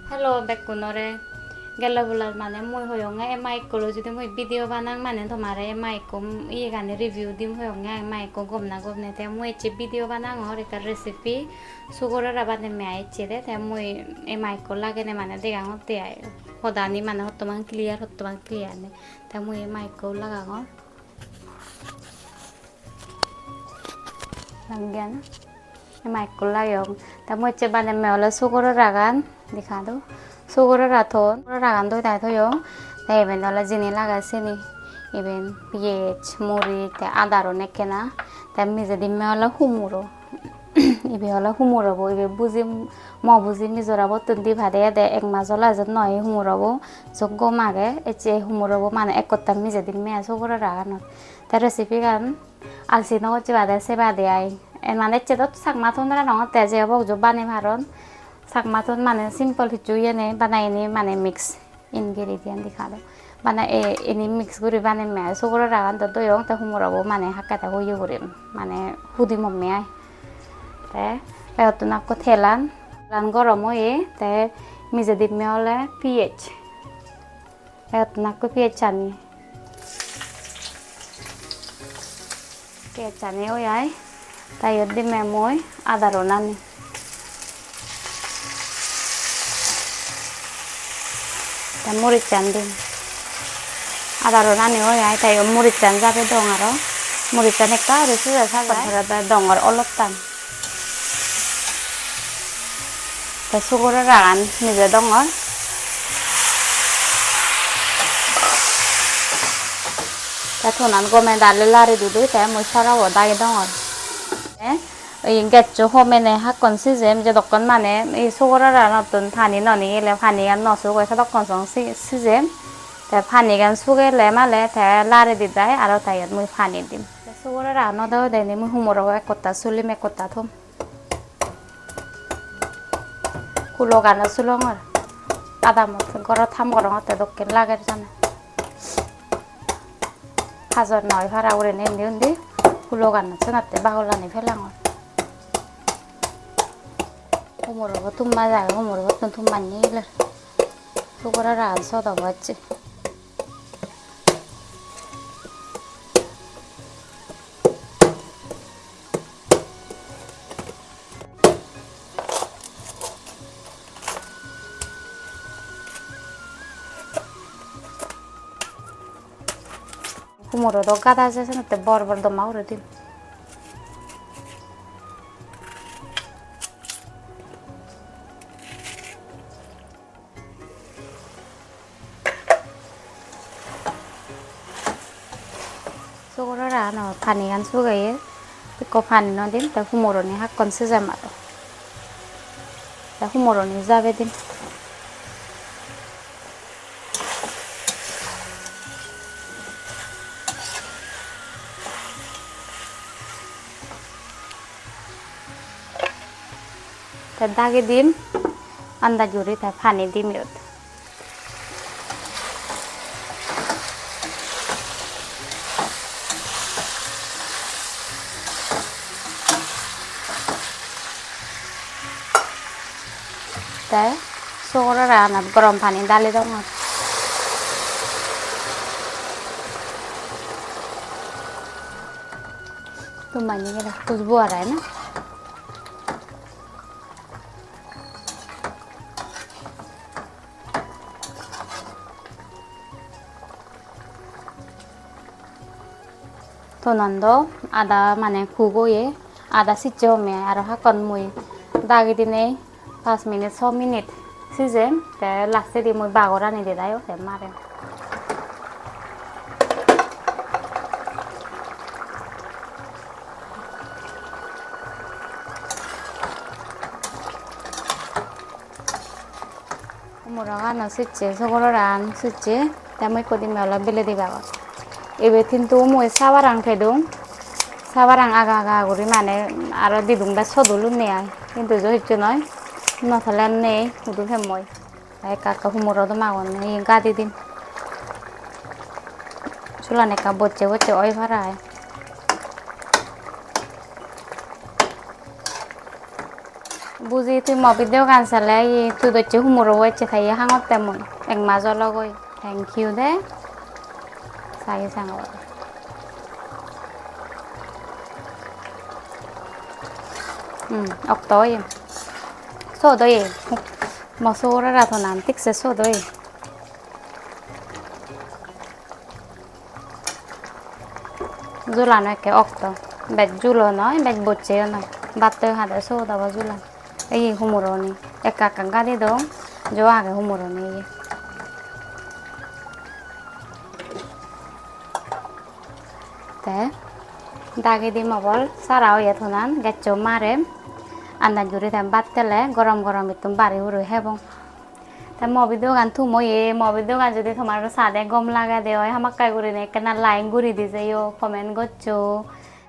Hello, Bekunore. Gelo bulan mane mui hoyonga emai kolo judi mui video banang mane tomare emai kom iye gane review dim hoyonga emai ko gomna gomne te mui che video banang hor eta recipe sugora rabane me ai chede te mui emai ko lage ne mane de gang te ai hodani mane hottoman clear ne te mui emai ko laga ngor langgan emai ko layong te mui che bane me ola sugora ragan दिखा दो sugar राथोन रागान दो ताई तो यो ते even वाला जिने लगा सिनी इवेन पिएच मुरी ते आदारो ने केना ते मिजे दिन में वाला humuro इवे वाला humuro बो इवे बुझी मौ बुझी मिजोरा बो तुंदी भादे दे एक माजोला जत नॉय humuro बो जोगो मागे एचे humuro बो माने एक कोता मिजे दिन में सुगर रागान ते रेसिपी गान आलसी नो चे बादे से बादे आई एन माने चे तो sakma थोन रा नंग ते जे बो जो बाने भारोन Chakma tuh mana simple hicu ya nih, bana ini mana mix ingredient dikado, bana ini mix guri bana me, sugoro ragan tuh yang tuh humuro bo mana hakka tuh huyu guri, mana hudi mommy ay, kayak tuh nak kothelan, lan goromo ye, teh mizedip me oleh pH, kayak tuh nak pH ani, pH ani oh ya, tayot di memoy ada ronan nih. Murican din ada rona nih oh ya tayo murican jabe dongaro murican ekta harus sudah saja dongar olotan te sugoro ragan nije dongar te thonan gome dale lari dudu te musara wodai dongar 인게죠 호메네 학건 시잼 이제 dokon 만에 이 소거라라는 어떤 판이 너니 일레 판이가 넣어서 해서 dokon 성 시잼 대 판이가 수게 레말레 대 라레 디다이 아로 타이어 무 판이 dim 소거라라 너도 되니 무 humuro ekota sulime ekota thom kulogan sulongor 아담 거라 탐 거랑 어때 dokken 라게잖아 가서 너희 하라 그래네 근데 kulogan 전한테 바올라니 별랑어 humuro ko tumma jaga humuro ko tumma niler sugora ran so da bacci humuro do gada jese na te bor do maure din sugoro ra no pani gan sugai ko pani no din ta humuro ni hakkon sejama to ta humuro ni jabe din ta dage din anda juri ta pani dim yot te sugoro ra na gorom pani dali dongor tumani gela khusbu आ रहा है ना tonando ada mane khugo ye ada sicho me aro hakon mui dagi dine 5 minute 6 minute sijem te laste di mui bagora ni de dayo te mare humuro no siche sugoro ran siche te mui kodi me ola bele di bagor ebe tintu mui sawarang phedung sawarang aga guri mane aro didung da sodulun ne ai কিন্তু jo hichu noi no thalan ne udu hemoy ai ka humuro do magon ne gadi din chulane ka bocche oi phara ai বুজি তুই মই ভিডিঅ' গান চালে তুই দৈছে হুমুৰো হৈছে থাই হাঙত তেমন এক মাজৰ লগৈ থেংক ইউ দে চাই চাঙ অক্তই সদই মসুরা রাধনান ঠিকছে সদই জুলানো একে অক্ত বেজ জুলো নয় বেজ বচ্ছে নয় বাত্তে হাতে সৌদাবা জুলান এই হুমুরনি একা একা গাদি দং জো আগে হুমুরনি তে দাগে দি মবল সারা হইয়া থনান গেচ্চো মারে আন্দাজ জুড়ে থাম বাত্তেলে গরম গরম একদম বাড়ি উড়ে হেবং তা মবিদো গান থুমো মবিদো গান যদি তোমার সাদে গম লাগা দেওয়া হামাক্কাই গুড়ি নে কেনা লাইন গুড়ি দিছে ইয়ো কমেন্ট করছো